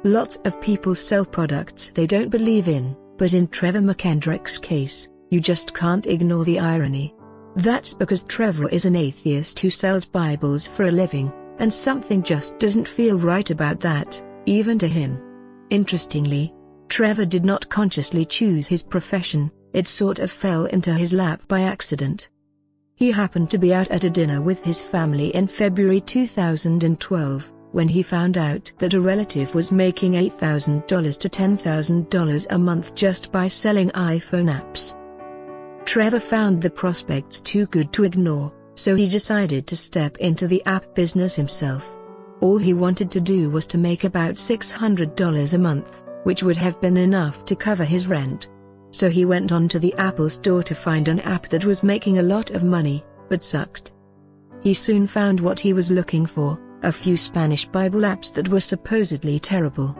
Lots of people sell products they don't believe in, but in Trevor McKendrick's case, you just can't ignore the irony. That's because Trevor is an atheist who sells Bibles for a living, and something just doesn't feel right about that, even to him. Interestingly, Trevor did not consciously choose his profession, it sort of fell into his lap by accident. He happened to be out at a dinner with his family in February 2012, when he found out that a relative was making $8,000 to $10,000 a month just by selling iPhone apps. Trevor found the prospects too good to ignore, so he decided to step into the app business himself. All he wanted to do was to make about $600 a month, which would have been enough to cover his rent. So he went on to the Apple Store to find an app that was making a lot of money, but sucked. He soon found what he was looking for, a few Spanish Bible apps that were supposedly terrible.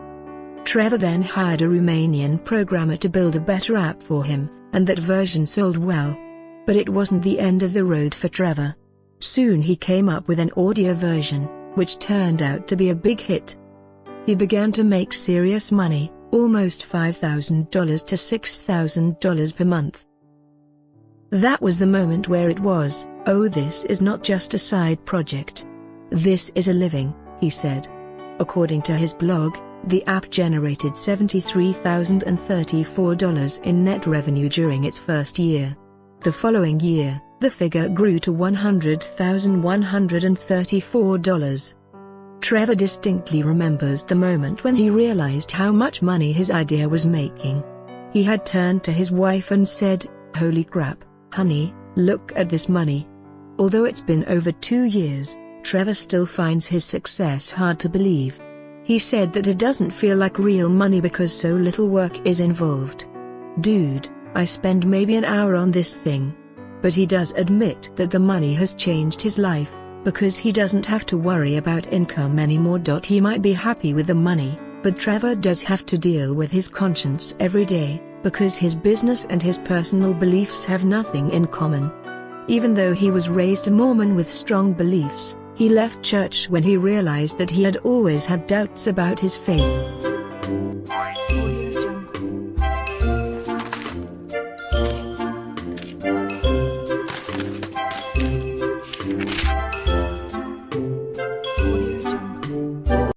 Trevor then hired a Romanian programmer to build a better app for him, and that version sold well. But it wasn't the end of the road for Trevor. Soon he came up with an audio version, which turned out to be a big hit. He began to make serious money, almost $5,000 to $6,000 per month. That was the moment where it was, "Oh, this is not just a side project. This is a living," he said. According to his blog, the app generated $73,034 in net revenue during its first year. The following year, the figure grew to $100,134. Trevor distinctly remembers the moment when he realized how much money his idea was making. He had turned to his wife and said, "Holy crap, honey, look at this money." Although it's been over 2 years, Trevor still finds his success hard to believe. He said that it doesn't feel like real money because so little work is involved. "Dude, I spend maybe an hour on this thing." But he does admit that the money has changed his life, because he doesn't have to worry about income anymore. He might be happy with the money, but Trevor does have to deal with his conscience every day, because his business and his personal beliefs have nothing in common. Even though he was raised a Mormon with strong beliefs, he left church when he realized that he had always had doubts about his faith.